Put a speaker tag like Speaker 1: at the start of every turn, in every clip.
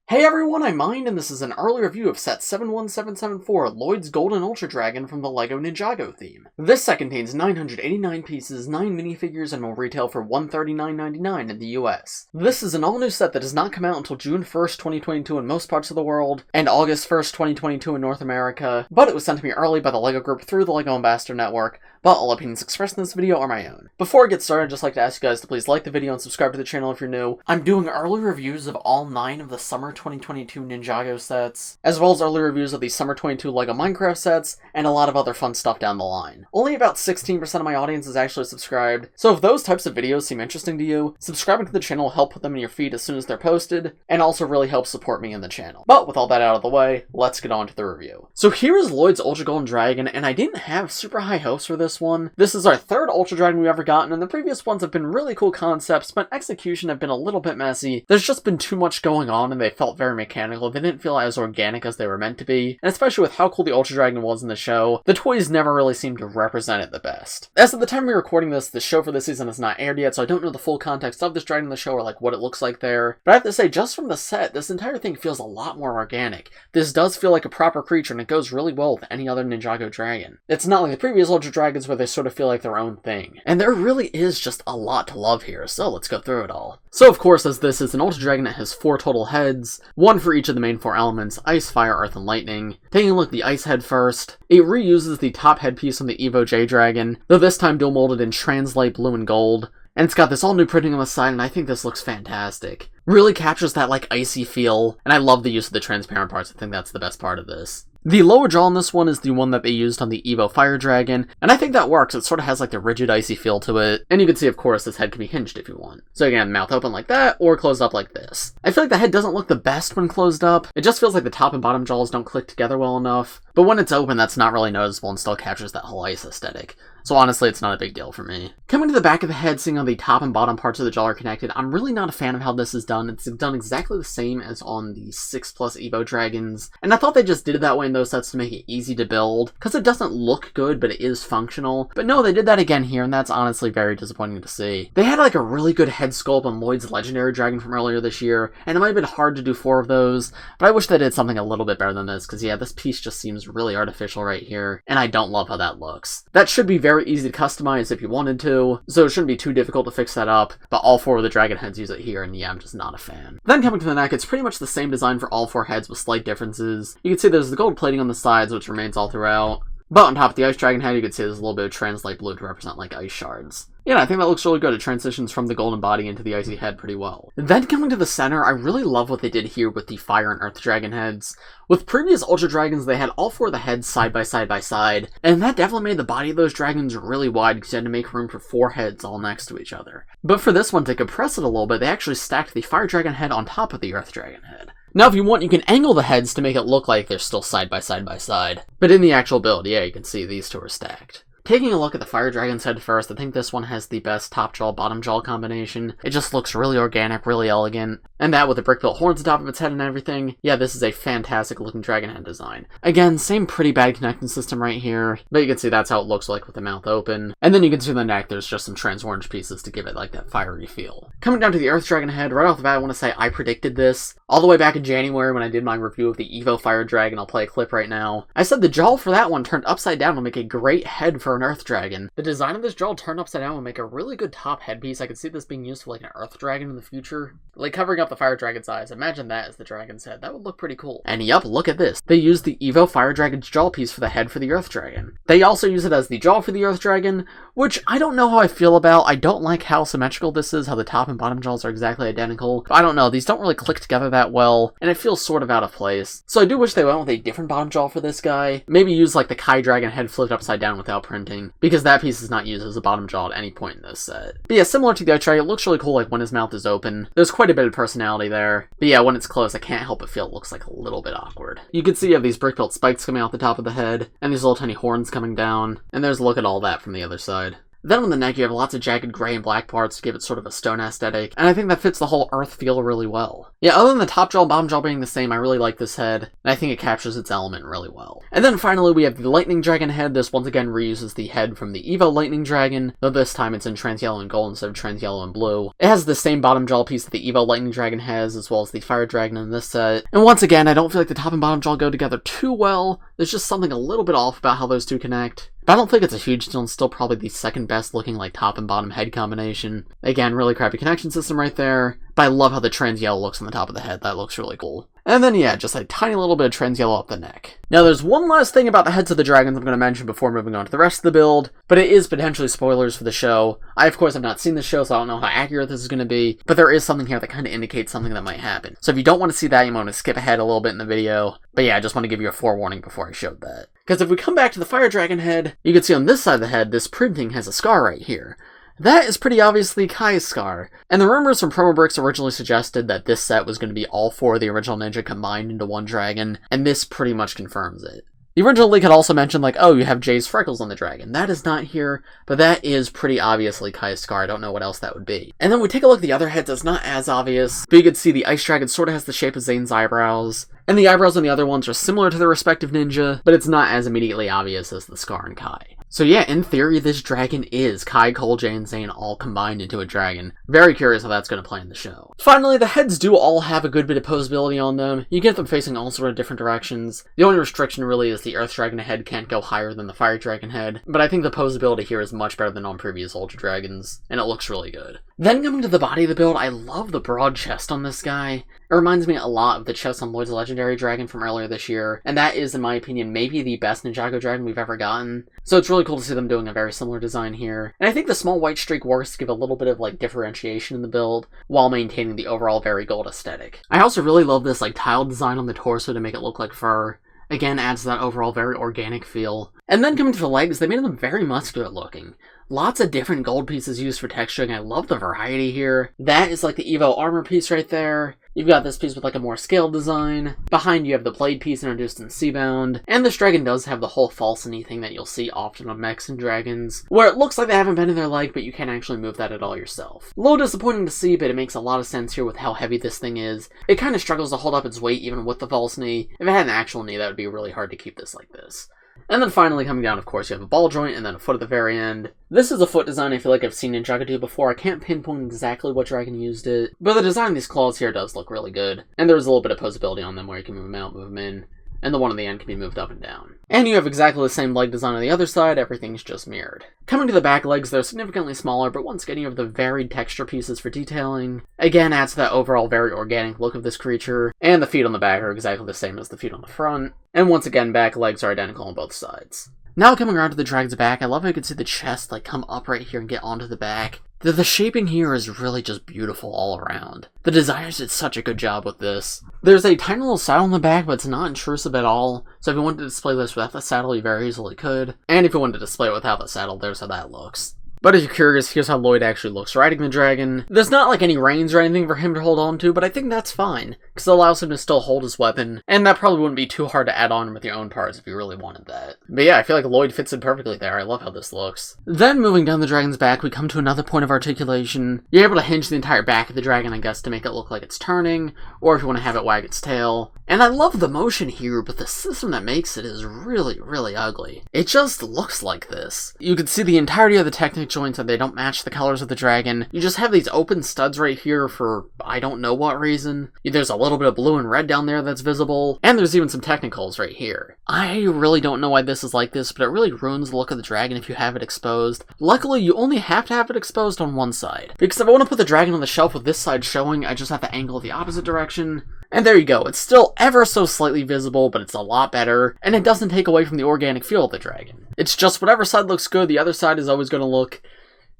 Speaker 1: Hey everyone, I'm Mind, and this is an early review of set 71774, Lloyd's Golden Ultra Dragon from the LEGO Ninjago theme. This set contains 989 pieces, 9 minifigures, and will retail for $139.99 in the US. This is an all-new set that does not come out until June 1st, 2022 in most parts of the world, and August 1st, 2022 in North America, but it was sent to me early by the LEGO Group through the LEGO Ambassador Network, but all opinions expressed in this video are my own. Before I get started, I'd just like to ask you guys to please like the video and subscribe to the channel if you're new. I'm doing early reviews of all 9 of the Summer 2022 Ninjago sets, as well as early reviews of the Summer 22 LEGO Minecraft sets, and a lot of other fun stuff down the line. Only about 16% of my audience is actually subscribed, so if those types of videos seem interesting to you, subscribing to the channel will help put them in your feed as soon as they're posted, and also really helps support me in the channel. But with all that out of the way, let's get on to the review. So here is Lloyd's Ultra Golden Dragon, and I didn't have super high hopes for this one. This is our third Ultra Dragon we've ever gotten, and the previous ones have been really cool concepts, but execution have been a little bit messy. There's just been too much going on, and they felt very mechanical. They didn't feel as organic as they were meant to be, and especially with how cool the Ultra Dragon was in the show, the toys never really seemed to represent it the best. As of the time we're recording this, the show for this season has not aired yet, so I don't know the full context of this dragon in the show or like what it looks like there, but I have to say, just from the set, this entire thing feels a lot more organic. This does feel like a proper creature, and it goes really well with any other Ninjago dragon. It's not like the previous Ultra Dragons where they sort of feel like their own thing. And there really is just a lot to love here, so let's go through it all. So of course, as this is an Ultra Dragon, it has 4 total heads, 1 for each of the main 4 elements: Ice, Fire, Earth, and Lightning. Taking a look at the Ice head first, it reuses the top headpiece from the Evo J Dragon, though this time dual molded in Translite Blue and Gold. And it's got this all new printing on the side, and I think this looks fantastic. Really captures that like icy feel, and I love the use of the transparent parts. I think that's the best part of this. The lower jaw on this one is the one that they used on the Evo Fire Dragon, and I think that works. It sort of has like the rigid icy feel to it, and you can see of course this head can be hinged if you want. So again, mouth open like that, or closed up like this. I feel like the head doesn't look the best when closed up. It just feels like the top and bottom jaws don't click together well enough, but when it's open that's not really noticeable and still captures that whole ice aesthetic. So honestly, it's not a big deal for me. Coming to the back of the head, seeing how the top and bottom parts of the jaw are connected, I'm really not a fan of how this is done. It's done exactly the same as on the 6+ Evo Dragons, and I thought they just did it that way in those sets to make it easy to build, because it doesn't look good, but it is functional. But no, they did that again here, and that's honestly very disappointing to see. They had like a really good head sculpt on Lloyd's Legendary Dragon from earlier this year, and it might have been hard to do 4 of those, but I wish they did something a little bit better than this, because yeah, this piece just seems really artificial right here, and I don't love how that looks. That should be very easy to customize if you wanted to, so it shouldn't be too difficult to fix that up, but all 4 of the dragon heads use it here, and yeah, I'm just not a fan. Then coming to the neck, it's pretty much the same design for all 4 heads with slight differences. You can see there's the gold plating on the sides, which remains all throughout, but on top of the ice dragon head, you can see there's a little bit of Translite Blue to represent like ice shards. Yeah, I think that looks really good. It transitions from the golden body into the icy head pretty well. Then coming to the center, I really love what they did here with the Fire and Earth Dragon heads. With previous Ultra Dragons, they had all 4 of the heads side by side, and that definitely made the body of those dragons really wide because you had to make room for 4 heads all next to each other. But for this one, to compress it a little bit, they actually stacked the Fire Dragon head on top of the Earth Dragon head. Now if you want, you can angle the heads to make it look like they're still side by side, but in the actual build, yeah, you can see these 2 are stacked. Taking a look at the Fire Dragon's head first, I think this one has the best top jaw, bottom jaw combination. It just looks really organic, really elegant. And that with the brick-built horns on top of its head and everything, yeah, this is a fantastic looking dragon head design. Again, same pretty bad connecting system right here, but you can see that's how it looks like with the mouth open. And then you can see the neck, there's just some trans orange pieces to give it like that fiery feel. Coming down to the Earth Dragon head, right off the bat I want to say I predicted this. All the way back in January when I did my review of the Evo Fire Dragon, I'll play a clip right now. I said the jaw for that one turned upside down will make a great head for an Earth Dragon. The design of this jaw turned upside down will make a really good top headpiece. I could see this being used for like an Earth Dragon in the future. Like covering up the Fire Dragon's eyes. Imagine that as the dragon's head. That would look pretty cool. And yup, look at this. They used the Evo Fire Dragon's jaw piece for the head for the Earth Dragon. They also use it as the jaw for the Earth Dragon, which I don't know how I feel about. I don't like how symmetrical this is, how the top and bottom jaws are exactly identical. I don't know, these don't really click together that well, and it feels sort of out of place. So I do wish they went with a different bottom jaw for this guy. Maybe use like the Kai Dragon head flipped upside down without printing, because that piece is not used as a bottom jaw at any point in this set. But yeah, similar to the Ice Dragon, it looks really cool like when his mouth is open. There's quite a bit of personality there. But yeah, when it's closed, I can't help but feel it looks like a little bit awkward. You can see you have these brick-built spikes coming out the top of the head, and these little tiny horns coming down, and there's a look at all that from the other side. Then on the neck you have lots of jagged gray and black parts to give it sort of a stone aesthetic, and I think that fits the whole Earth feel really well. Yeah, other than the top jaw and bottom jaw being the same, I really like this head, and I think it captures its element really well. And then finally we have the Lightning Dragon head. This once again reuses the head from the Evo Lightning Dragon, though this time it's in trans yellow and gold instead of trans yellow and blue. It has the same bottom jaw piece that the Evo Lightning Dragon has, as well as the Fire Dragon in this set. And once again, I don't feel like the top and bottom jaw go together too well. There's just something a little bit off about how those two connect. But I don't think it's a huge deal, and still probably the second best looking like top and bottom head combination. Again, really crappy connection system right there, but I love how the trans yellow looks on the top of the head. That looks really cool. And then yeah, just a tiny little bit of trans yellow up the neck. Now there's one last thing about the heads of the dragons I'm going to mention before moving on to the rest of the build, but it is potentially spoilers for the show. I of course have not seen the show, so I don't know how accurate this is going to be, but there is something here that kind of indicates something that might happen. So if you don't want to see that, you might want to skip ahead a little bit in the video. But yeah, I just want to give you a forewarning before I showed that. Because if we come back to the Fire Dragon head, you can see on this side of the head, this printing has a scar right here. That is pretty obviously Kai's scar, and the rumors from Promo Bricks originally suggested that this set was going to be all four of the original Ninja combined into one dragon, and this pretty much confirms it. The original leak had also mentioned, like, oh, you have Jay's freckles on the dragon. That is not here, but that is pretty obviously Kai's scar. I don't know what else that would be. And then we take a look at the other heads, it's not as obvious, but you can see the Ice Dragon sort of has the shape of Zane's eyebrows, and the eyebrows on the other ones are similar to their respective ninja, but it's not as immediately obvious as the scar and Kai. So yeah, in theory, this dragon is Kai, Cole, Jay, and Zane all combined into a dragon. Very curious how that's going to play in the show. Finally, the heads do all have a good bit of posability on them. You get them facing all sort of different directions. The only restriction really is the Earth Dragon head can't go higher than the Fire Dragon head, but I think the posability here is much better than on previous Ultra Dragons, and it looks really good. Then coming to the body of the build, I love the broad chest on this guy. It reminds me a lot of the chest on Lloyd's Legendary Dragon from earlier this year, and that is, in my opinion, maybe the best Ninjago dragon we've ever gotten. So it's really cool to see them doing a very similar design here. And I think the small white streak works to give a little bit of like differentiation in the build, while maintaining the overall very gold aesthetic. I also really love this like tiled design on the torso to make it look like fur. Again, adds to that overall very organic feel. And then coming to the legs, they made them very muscular looking. Lots of different gold pieces used for texturing. I love the variety here. That is like the Evo armor piece right there. You've got this piece with like a more scaled design. Behind you have the blade piece introduced in Seabound. And this dragon does have the whole falsity thing that you'll see often on mechs and dragons, where it looks like they haven't been in their leg, but you can't actually move that at all yourself. A little disappointing to see, but it makes a lot of sense here with how heavy this thing is. It kind of struggles to hold up its weight even with the false knee. If it had an actual knee, that would be really hard to keep this like this. And then finally coming down, of course, you have a ball joint and then a foot at the very end. This is a foot design I feel like I've seen Ninjago do before. I can't pinpoint exactly what dragon used it, but the design of these claws here does look really good. And there's a little bit of posability on them where you can move them out, move them in, and the one on the end can be moved up and down. And you have exactly the same leg design on the other side, everything's just mirrored. Coming to the back legs, they're significantly smaller, but once again you have the varied texture pieces for detailing. Again, adds to that overall very organic look of this creature, and the feet on the back are exactly the same as the feet on the front. And once again, back legs are identical on both sides. Now coming around to the dragon's back, I love how you can see the chest like come up right here and get onto the back. The shaping here is really just beautiful all around. The designers did such a good job with this. There's a tiny little saddle on the back, but it's not intrusive at all. So if you wanted to display this without the saddle, you very easily could. And if you wanted to display it without the saddle, there's how that looks. But if you're curious, here's how Lloyd actually looks riding the dragon. There's not like any reins or anything for him to hold on to, but I think that's fine, because it allows him to still hold his weapon, and that probably wouldn't be too hard to add on with your own parts if you really wanted that. But yeah, I feel like Lloyd fits in perfectly there. I love how this looks. Then moving down the dragon's back, we come to another point of articulation. You're able to hinge the entire back of the dragon, I guess, to make it look like it's turning, or if you want to have it wag its tail. And I love the motion here, but the system that makes it is really, really ugly. It just looks like this. You can see the entirety of the Technic joints and they don't match the colors of the dragon. You just have these open studs right here for I don't know what reason. There's a little bit of blue and red down there that's visible, and there's even some technicals right here. I really don't know why this is like this, but it really ruins the look of the dragon if you have it exposed. Luckily, you only have to have it exposed on one side, because if I want to put the dragon on the shelf with this side showing, I just have to angle the opposite direction. And there you go, it's still ever so slightly visible, but it's a lot better, and it doesn't take away from the organic feel of the dragon. It's just whatever side looks good, the other side is always going to look,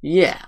Speaker 1: yeah.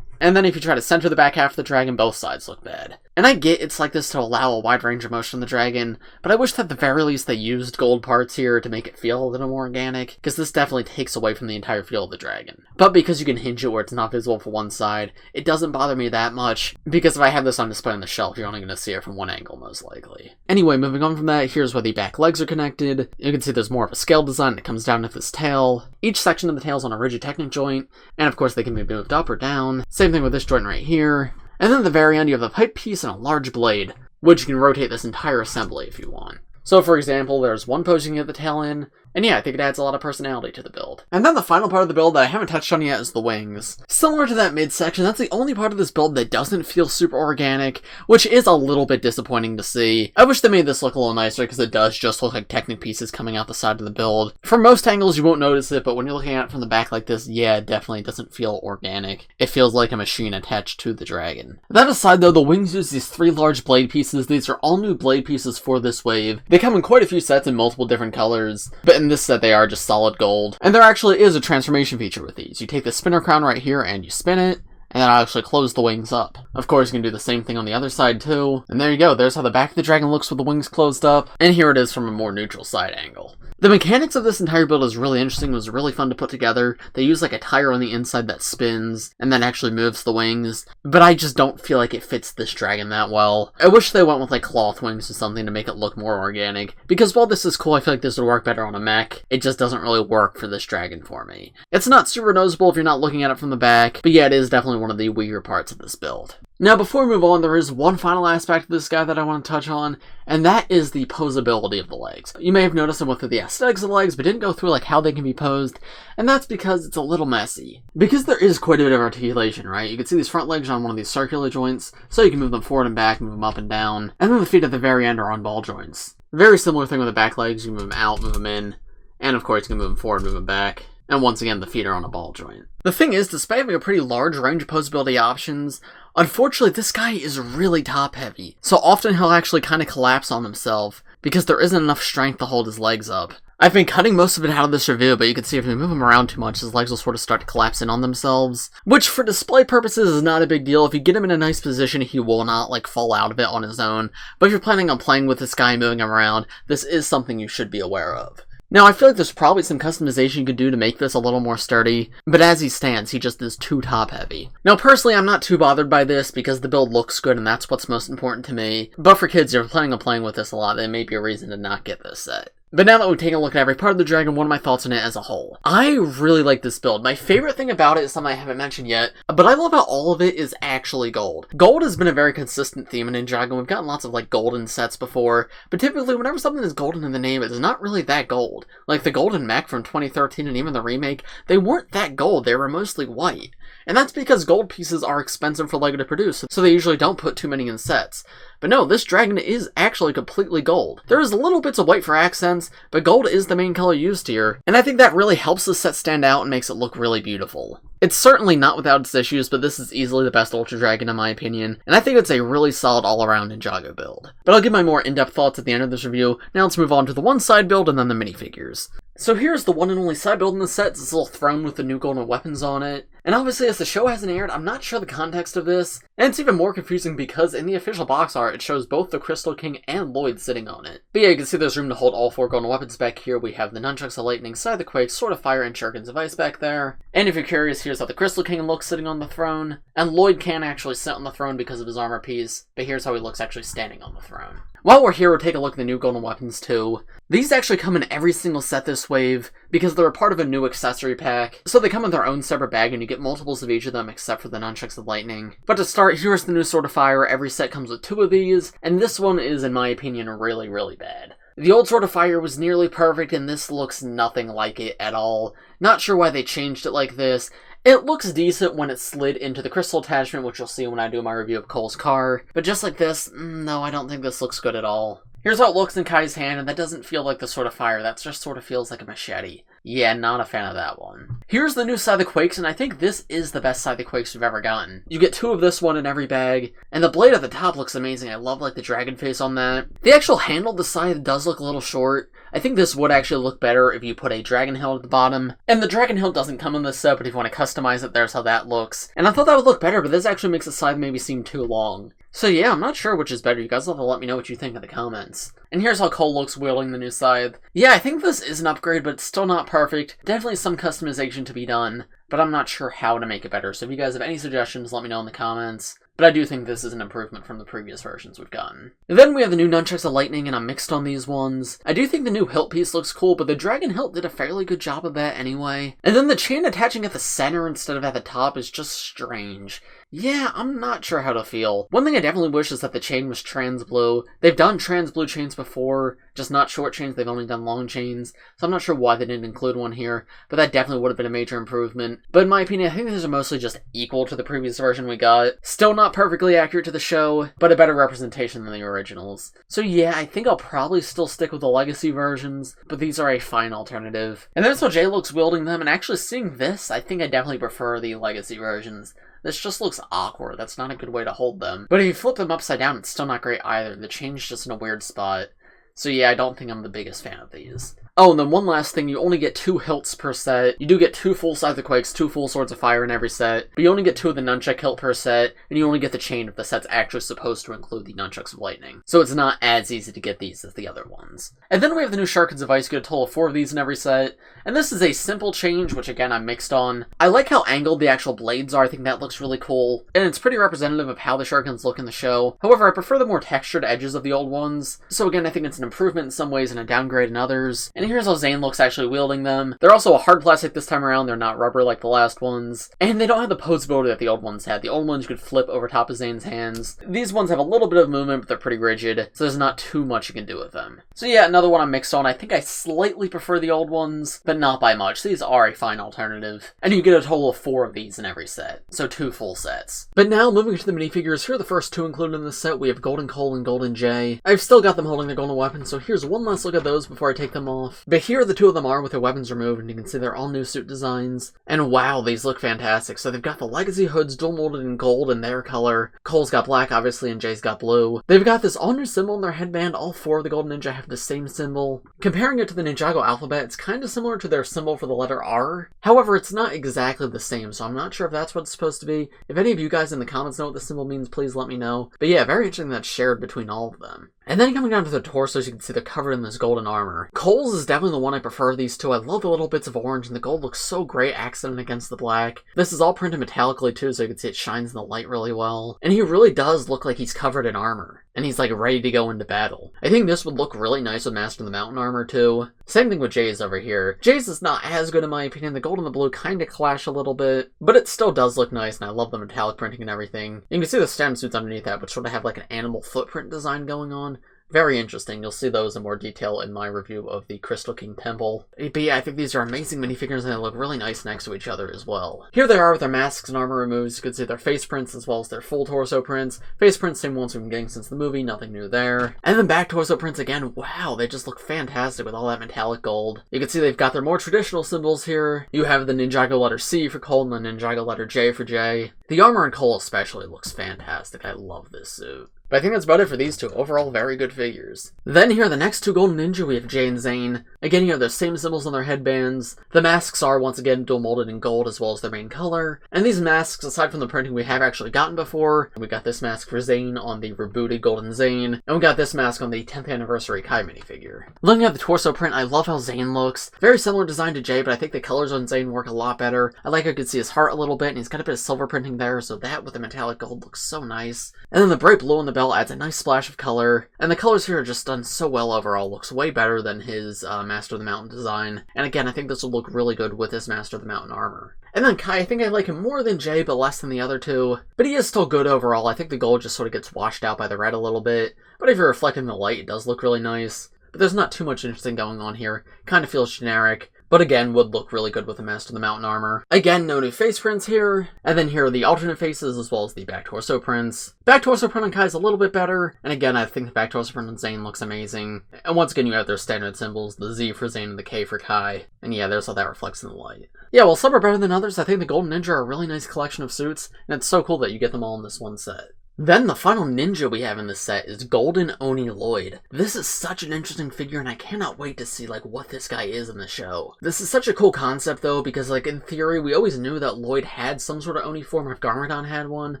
Speaker 1: And then if you try to center the back half of the dragon, both sides look bad. And I get it's like this to allow a wide range of motion on the dragon, but I wish that at the very least they used gold parts here to make it feel a little more organic, because this definitely takes away from the entire feel of the dragon. But because you can hinge it where it's not visible for one side, it doesn't bother me that much, because if I have this on display on the shelf, you're only going to see it from one angle most likely. Anyway, moving on from that, here's where the back legs are connected. You can see there's more of a scale design that comes down to this tail. Each section of the tail is on a rigid Technic joint, and of course they can be moved up or down. Same thing with this joint right here. And then at the very end you have the pipe piece and a large blade, which you can rotate this entire assembly if you want. So for example, there's one pose you can get the tail in, and yeah, I think it adds a lot of personality to the build. And then the final part of the build that I haven't touched on yet is the wings. Similar to that midsection, that's the only part of this build that doesn't feel super organic, which is a little bit disappointing to see. I wish they made this look a little nicer, because it does just look like Technic pieces coming out the side of the build. From most angles you won't notice it, but when you're looking at it from the back like this, yeah, it definitely doesn't feel organic. It feels like a machine attached to the dragon. That aside though, the wings use these 3 large blade pieces. These are all new blade pieces for this wave. They come in quite a few sets in multiple different colors, but in this set they are just solid gold. And there actually is a transformation feature with these. You take the spinner crown right here and you spin it, and then I'll actually close the wings up. Of course, you can do the same thing on the other side too. And there you go, there's how the back of the dragon looks with the wings closed up. And here it is from a more neutral side angle. The mechanics of this entire build is really interesting. It was really fun to put together. They use like a tire on the inside that spins and then actually moves the wings, but I just don't feel like it fits this dragon that well. I wish they went with like cloth wings or something to make it look more organic, because while this is cool, I feel like this would work better on a mech. It just doesn't really work for this dragon for me. It's not super noticeable if you're not looking at it from the back, but yeah, it is definitely one of the weaker parts of this build. Now, before we move on, there is one final aspect of this guy that I want to touch on, and that is the posability of the legs. You may have noticed them with the aesthetics of the legs, but didn't go through like how they can be posed, and that's because it's a little messy. Because there is quite a bit of articulation, right? You can see these front legs on one of these circular joints, so you can move them forward and back, move them up and down, and then the feet at the very end are on ball joints. Very similar thing with the back legs. You can move them out, move them in, and of course you can move them forward, move them back. And once again, the feet are on a ball joint. The thing is, despite having a pretty large range of posability options, unfortunately this guy is really top heavy. So often he'll actually kind of collapse on himself, because there isn't enough strength to hold his legs up. I've been cutting most of it out of this review, but you can see if you move him around too much, his legs will sort of start to collapse in on themselves. Which for display purposes is not a big deal. If you get him in a nice position, he will not like fall out of it on his own. But if you're planning on playing with this guy and moving him around, this is something you should be aware of. Now, I feel like there's probably some customization you could do to make this a little more sturdy, but as he stands, he just is too top-heavy. Now, personally, I'm not too bothered by this because the build looks good and that's what's most important to me, but for kids who are planning on playing with this a lot, there may be a reason to not get this set. But now that we've taken a look at every part of the dragon, what are my thoughts on it as a whole? I really like this build. My favorite thing about it is something I haven't mentioned yet, but I love how all of it is actually gold. Gold has been a very consistent theme in Ninjago. We've gotten lots of like golden sets before, but typically whenever something is golden in the name, it's not really that gold. Like the golden mech from 2013 and even the remake, they weren't that gold, they were mostly white. And that's because gold pieces are expensive for LEGO to produce, so they usually don't put too many in sets. But no, this dragon is actually completely gold. There is little bits of white for accents, but gold is the main color used here, and I think that really helps the set stand out and makes it look really beautiful. It's certainly not without its issues, but this is easily the best Ultra Dragon in my opinion, and I think it's a really solid all-around Ninjago build. But I'll give my more in-depth thoughts at the end of this review. Now let's move on to the one side build and then the minifigures. So here's the one and only side build in the set. It's this little throne with the new golden weapons on it. And obviously, as the show hasn't aired, I'm not sure the context of this. And it's even more confusing because in the official box art, it shows both the Crystal King and Lloyd sitting on it. But yeah, you can see there's room to hold all 4 golden weapons back here. We have the Nunchucks of Lightning, Side of the Quake, Sword of Fire, and Shurikens of Ice back there. And if you're curious, here's how the Crystal King looks sitting on the throne. And Lloyd can actually sit on the throne because of his armor piece, but here's how he looks actually standing on the throne. While we're here, we'll take a look at the new golden weapons too. These actually come in every single set this wave, because they're a part of a new accessory pack. So they come in their own separate bag, and you get multiples of each of them except for the Nunchucks of Lightning. But to start, here's the new Sword of Fire. Every set comes with 2 of these, and this one is, in my opinion, really, really bad. The old Sword of Fire was nearly perfect, and this looks nothing like it at all. Not sure why they changed it like this. It looks decent when it's slid into the crystal attachment, which you'll see when I do my review of Cole's car. But just like this, no, I don't think this looks good at all. Here's how it looks in Kai's hand, and that doesn't feel like the sort of fire, that just sort of feels like a machete. Yeah, not a fan of that one. Here's the new Scythe of Quakes, and I think this is the best Scythe of Quakes we've ever gotten. You get 2 of this one in every bag, and the blade at the top looks amazing. I love, like, the dragon face on that. The actual handle of the scythe does look a little short. I think this would actually look better if you put a dragon hilt at the bottom. And the dragon hilt doesn't come in this set, but if you want to customize it, there's how that looks. And I thought that would look better, but this actually makes the scythe maybe seem too long. So yeah, I'm not sure which is better. You guys will have to let me know what you think in the comments. And here's how Cole looks wielding the new scythe. Yeah, I think this is an upgrade, but it's still not perfect. Definitely some customization to be done, but I'm not sure how to make it better. So if you guys have any suggestions, let me know in the comments. But I do think this is an improvement from the previous versions we've gotten. And then we have the new Nunchucks of Lightning, and I'm mixed on these ones. I do think the new hilt piece looks cool, but the dragon hilt did a fairly good job of that anyway. And then the chain attaching at the center instead of at the top is just strange. Yeah, I'm not sure how to feel. One thing I definitely wish is that the chain was trans blue. They've done trans blue chains before, just not short chains, they've only done long chains. So I'm not sure why they didn't include one here, but that definitely would have been a major improvement. But in my opinion, I think these are mostly just equal to the previous version we got. Still not perfectly accurate to the show, but a better representation than the originals. So yeah, I think I'll probably still stick with the legacy versions, but these are a fine alternative. And then so Jay looks wielding them, and actually seeing this, I think I definitely prefer the legacy versions. This just looks awkward. That's not a good way to hold them. But if you flip them upside down, it's still not great either. The chain's just in a weird spot. So yeah, I don't think I'm the biggest fan of these. Oh, and then one last thing, you only get 2 hilts per set. You do get 2 full Scythe of Quakes, 2 full Swords of Fire in every set, but you only get 2 of the Nunchuck hilt per set, and you only get the chain if the set's actually supposed to include the Nunchucks of Lightning. So it's not as easy to get these as the other ones. And then we have the new Sharkins of Ice, you get a total of 4 of these in every set, and this is a simple change, which again I'm mixed on. I like how angled the actual blades are, I think that looks really cool, and it's pretty representative of how the Sharkins look in the show. However, I prefer the more textured edges of the old ones, so again I think it's an improvement in some ways and a downgrade in others. And here's how Zane looks actually wielding them. They're also a hard plastic this time around, they're not rubber like the last ones. And they don't have the posability that the old ones had. The old ones you could flip over top of Zane's hands. These ones have a little bit of movement, but they're pretty rigid, so there's not too much you can do with them. So yeah, another one I'm mixed on. I think I slightly prefer the old ones, but not by much. These are a fine alternative. And you get a total of 4 of these in every set, so 2 full sets. But now, moving to the minifigures, here are the first 2 included in this set. We have Golden Cole and Golden Jay. I've still got them holding their golden weapons, so here's one last look at those before I take them off. But here the 2 of them are with their weapons removed, and you can see they're all new suit designs. And wow, these look fantastic. So they've got the legacy hoods dual molded in gold in their color. Cole's got black, obviously, and Jay's got blue. They've got this all new symbol in their headband. All 4 of the Golden Ninja have the same symbol. Comparing it to the Ninjago alphabet, it's kind of similar to their symbol for the letter R. However, it's not exactly the same, so I'm not sure if that's what it's supposed to be. If any of you guys in the comments know what the symbol means, please let me know. But yeah, very interesting that's shared between all of them. And then coming down to the torsos, you can see they're covered in this golden armor. Cole's is definitely the one I prefer of these 2. I love the little bits of orange, and the gold looks so great accented against the black. This is all printed metallically too, so you can see it shines in the light really well. And he really does look like he's covered in armor, and he's like ready to go into battle. I think this would look really nice with Master of the Mountain armor too. Same thing with Jay's over here. Jay's is not as good in my opinion. The gold and the blue kind of clash a little bit, but it still does look nice, and I love the metallic printing and everything. You can see the stem suits underneath that, which sort of have like an animal footprint design going on. Very interesting. You'll see those in more detail in my review of the Crystal King Temple. But yeah, I think these are amazing minifigures, and they look really nice next to each other as well. Here they are with their masks and armor removed. You can see their face prints as well as their full torso prints. Face prints, same ones we've been getting since the movie, nothing new there. And then back torso prints again. Wow, they just look fantastic with all that metallic gold. You can see they've got their more traditional symbols here. You have the Ninjago letter C for Cole and the Ninjago letter J for Jay. The armor in Cole especially looks fantastic. I love this suit. But I think that's about it for these 2. Overall, very good figures. Then here are the next 2 Golden Ninja. We have Jay and Zane. Again, you have the same symbols on their headbands. The masks are, once again, dual molded in gold as well as their main color. And these masks, aside from the printing we have actually gotten before, we got this mask for Zane on the rebooted Golden Zane, and we got this mask on the 10th anniversary Kai minifigure. Looking at the torso print, I love how Zane looks. Very similar design to Jay, but I think the colors on Zane work a lot better. I like how you can see his heart a little bit, and he's got a bit of silver printing there, so that with the metallic gold looks so nice. And then the bright blue on the belt adds a nice splash of color, and the colors here are just done so well overall. Looks way better than his Master of the Mountain design, and again, I think this will look really good with his Master of the Mountain armor. And then Kai, I think I like him more than Jay, but less than the other 2, but he is still good overall. I think the gold just sort of gets washed out by the red a little bit, but if you're reflecting the light, it does look really nice. But there's not too much interesting going on here. Kind of feels generic. but again, would look really good with the Master of the Mountain armor. Again, no new face prints here, and then here are the alternate faces as well as the back torso prints. Back torso print on Kai is a little bit better, and again, I think the back torso print on Zane looks amazing. And once again, you have their standard symbols, the Z for Zane and the K for Kai, and yeah, there's how that reflects in the light. Yeah, well, some are better than others. I think the Golden Ninja are a really nice collection of suits, and it's so cool that you get them all in this one set. Then the final ninja we have in this set is Golden Oni Lloyd. This is such an interesting figure, and I cannot wait to see like what this guy is in the show. This is such a cool concept though, because like in theory we always knew that Lloyd had some sort of Oni form if Garmadon had one,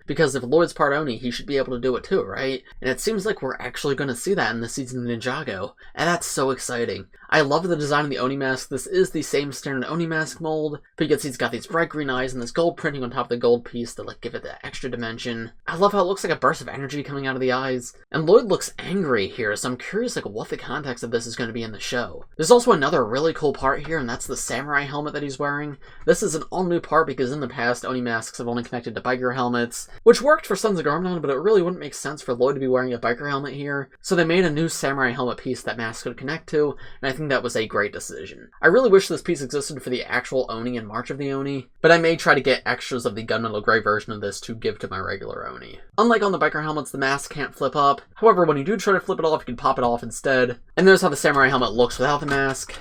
Speaker 1: because if Lloyd's part Oni, he should be able to do it too, right? And it seems like we're actually going to see that in this season of Ninjago, and that's so exciting. I love the design of the Oni mask. This is the same standard Oni mask mold, but you can see it's got these bright green eyes and this gold printing on top of the gold piece that like give it that extra dimension. I love how it looks like a burst of energy coming out of the eyes, and Lloyd looks angry here, so I'm curious like what the context of this is going to be in the show. There's also another really cool part here, and that's the samurai helmet that he's wearing. This is an all new part because in the past Oni masks have only connected to biker helmets, which worked for Sons of Garmadon, but it really wouldn't make sense for Lloyd to be wearing a biker helmet here, so they made a new samurai helmet piece that masks could connect to, and I think that was a great decision. I really wish this piece existed for the actual Oni in March of the Oni, but I may try to get extras of the gunmetal gray version of this to give to my regular Oni. Unlike on the biker helmets, the mask can't flip up. However, when you do try to flip it off, you can pop it off instead. And there's how the samurai helmet looks without the mask.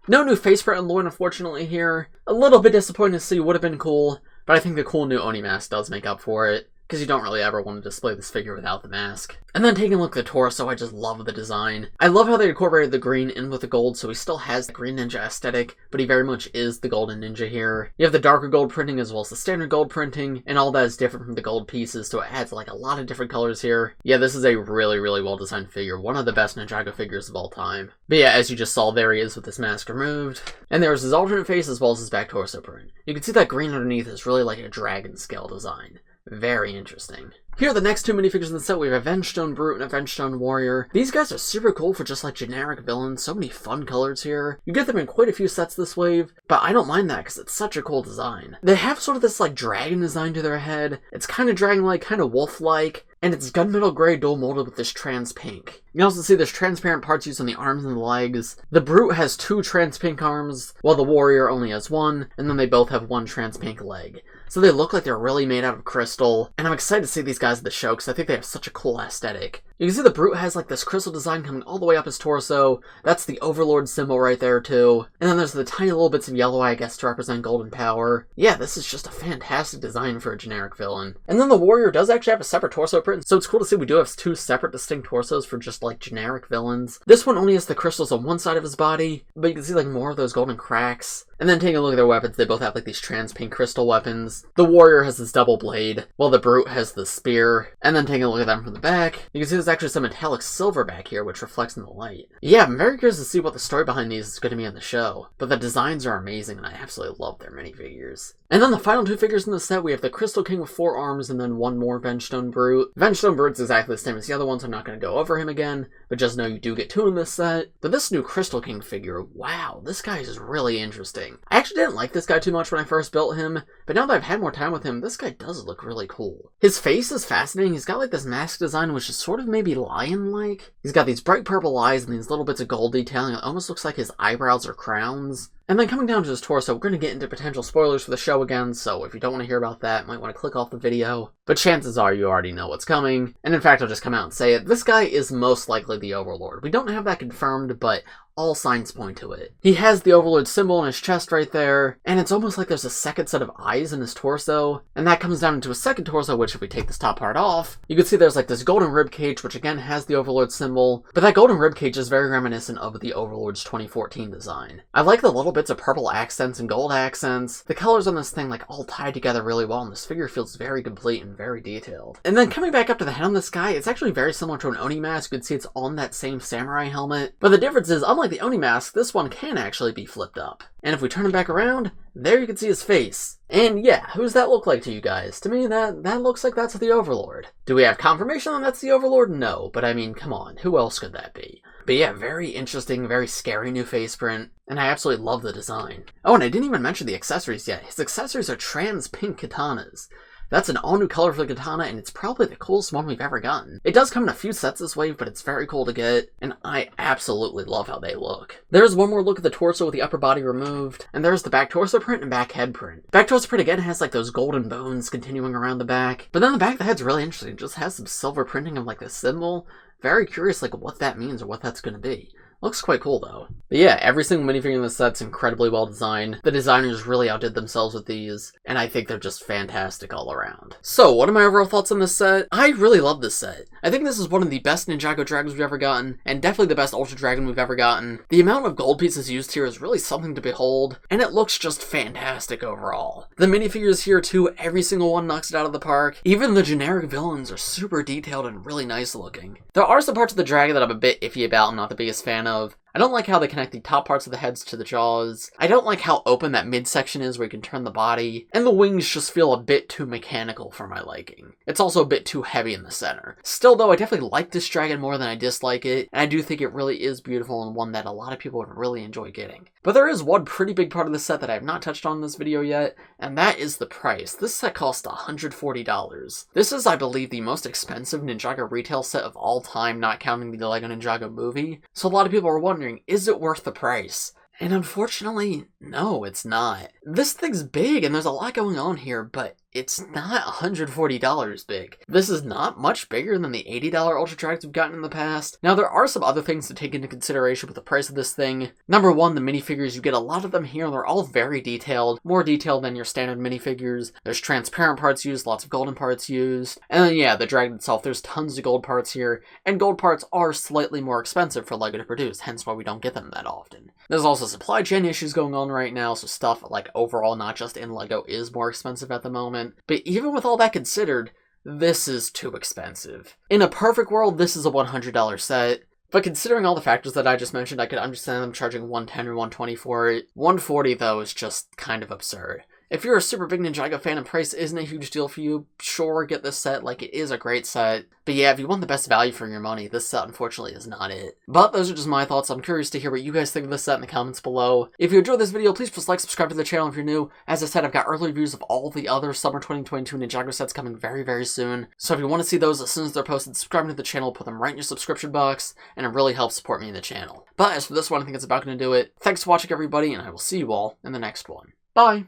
Speaker 1: No new face print on Lloyd, unfortunately, here. A little bit disappointing to see, would have been cool, but I think the cool new Oni mask does make up for it, because you don't really ever want to display this figure without the mask. And then taking a look at the torso, I just love the design. I love how they incorporated the green in with the gold, so he still has the green ninja aesthetic, but he very much is the golden ninja here. You have the darker gold printing as well as the standard gold printing, and all that is different from the gold pieces, so it adds like a lot of different colors here. Yeah, this is a really, really well designed figure, one of the best Ninjago figures of all time. But yeah, as you just saw, there he is with his mask removed. And there's his alternate face as well as his back torso print. You can see that green underneath is really like a dragon scale design. Very interesting. Here are the next two minifigures in the set. We have a Vengestone Brute and a Vengestone Warrior. These guys are super cool for just like generic villains. So many fun colors here. You get them in quite a few sets this wave, but I don't mind that because it's such a cool design. They have sort of this like dragon design to their head. It's kind of dragon-like, kind of wolf-like, and it's gunmetal gray dual molded with this trans pink. You can also see there's transparent parts used on the arms and the legs. The Brute has two trans pink arms, while the Warrior only has one, and then they both have one trans pink leg. So they look like they're really made out of crystal, and I'm excited to see these guys at the show because I think they have such a cool aesthetic. You can see the Brute has like this crystal design coming all the way up his torso. That's the Overlord symbol right there too. And then there's the tiny little bits of yellow, I guess, to represent golden power. Yeah, this is just a fantastic design for a generic villain. And then the Warrior does actually have a separate torso print, so it's cool to see we do have two separate distinct torsos for just like generic villains. This one only has the crystals on one side of his body, but you can see like more of those golden cracks. And then taking a look at their weapons, they both have like these trans pink crystal weapons. The Warrior has this double blade, while the Brute has the spear. And then taking a look at them from the back, you can see there's actually some metallic silver back here, which reflects in the light. Yeah, I'm very curious to see what the story behind these is going to be in the show. But the designs are amazing, and I absolutely love their minifigures. And then the final two figures in the set, we have the Crystal King with 4 arms, and then one more Vengestone Brute. Vengestone Brute's exactly the same as the other ones, so I'm not going to go over him again, but just know you do get 2 in this set. But this new Crystal King figure, wow, this guy is really interesting. I actually didn't like this guy too much when I first built him, but now that I've had more time with him, this guy does look really cool. His face is fascinating. He's got like this mask design, which is sort of maybe lion-like. He's got these bright purple eyes and these little bits of gold detailing. It almost looks like his eyebrows are crowns. And then coming down to his torso, we're going to get into potential spoilers for the show again, so if you don't want to hear about that, you might want to click off the video. But chances are you already know what's coming. And in fact, I'll just come out and say it. This guy is most likely the Overlord. We don't have that confirmed, but all signs point to it. He has the Overlord symbol on his chest right there, and it's almost like there's a second set of eyes in his torso, and that comes down into a second torso, which if we take this top part off, you can see there's like this golden rib cage, which again has the Overlord symbol, but that golden rib cage is very reminiscent of the Overlord's 2014 design. I like the little bits of purple accents and gold accents. The colors on this thing like all tied together really well, and this figure feels very complete and very detailed. And then coming back up to the head on this guy, it's actually very similar to an Oni mask. You can see it's on that same samurai helmet, but the difference is, unlike the Oni mask, this one can actually be flipped up. And if we turn him back around, there you can see his face. And yeah, who's that look like to you guys? To me, that looks like that's the Overlord. Do we have confirmation that that's the Overlord? No, but I mean, come on, who else could that be? But yeah, very interesting, very scary new face print, and I absolutely love the design. Oh, and I didn't even mention the accessories yet. His accessories are trans pink katanas. That's an all-new color for the katana, and it's probably the coolest one we've ever gotten. It does come in a few sets this wave, but it's very cool to get, and I absolutely love how they look. There's one more look at the torso with the upper body removed, and there's the back torso print and back head print. Back torso print again has like those golden bones continuing around the back, but then the back of the head's really interesting. It just has some silver printing of like the symbol. Very curious like what that means or what that's going to be. Looks quite cool though. But yeah, every single minifigure in this set's incredibly well designed. The designers really outdid themselves with these, and I think they're just fantastic all around. So, what are my overall thoughts on this set? I really love this set. I think this is one of the best Ninjago dragons we've ever gotten, and definitely the best Ultra Dragon we've ever gotten. The amount of gold pieces used here is really something to behold, and it looks just fantastic overall. The minifigures here too, every single one knocks it out of the park. Even the generic villains are super detailed and really nice looking. There are some parts of the dragon that I'm a bit iffy about and not the biggest fan of. I don't like how they connect the top parts of the heads to the jaws. I don't like how open that midsection is where you can turn the body. And the wings just feel a bit too mechanical for my liking. It's also a bit too heavy in the center. Still though, I definitely like this dragon more than I dislike it, and I do think it really is beautiful and one that a lot of people would really enjoy getting. But there is one pretty big part of the set that I have not touched on in this video yet, and that is the price. This set cost $140. This is, I believe, the most expensive Ninjago retail set of all time, not counting the LEGO Ninjago movie. So a lot of people are wondering, is it worth the price? And unfortunately, no, it's not. This thing's big and there's a lot going on here, but it's not $140 big. This is not much bigger than the $80 Ultra Dragons we've gotten in the past. Now, there are some other things to take into consideration with the price of this thing. Number one, the minifigures. You get a lot of them here, and they're all very detailed. More detailed than your standard minifigures. There's transparent parts used, lots of golden parts used. And then, yeah, the dragon itself, there's tons of gold parts here. And gold parts are slightly more expensive for LEGO to produce, hence why we don't get them that often. There's also supply chain issues going on right now, so stuff like overall, not just in LEGO, is more expensive at the moment. But even with all that considered, this is too expensive. In a perfect world, this is a $100 set. But considering all the factors that I just mentioned, I could understand them charging $110 or $120 for it. $140 though is just kind of absurd. If you're a super big Ninjago fan and price isn't a huge deal for you, sure, get this set, like it is a great set. But yeah, if you want the best value for your money, this set unfortunately is not it. But those are just my thoughts. I'm curious to hear what you guys think of this set in the comments below. If you enjoyed this video, please press like, subscribe to the channel if you're new. As I said, I've got early reviews of all the other summer 2022 Ninjago sets coming very, very soon. So if you want to see those as soon as they're posted, subscribe to the channel, put them right in your subscription box, and it really helps support me in the channel. But as for this one, I think it's about going to do it. Thanks for watching, everybody, and I will see you all in the next one. Bye!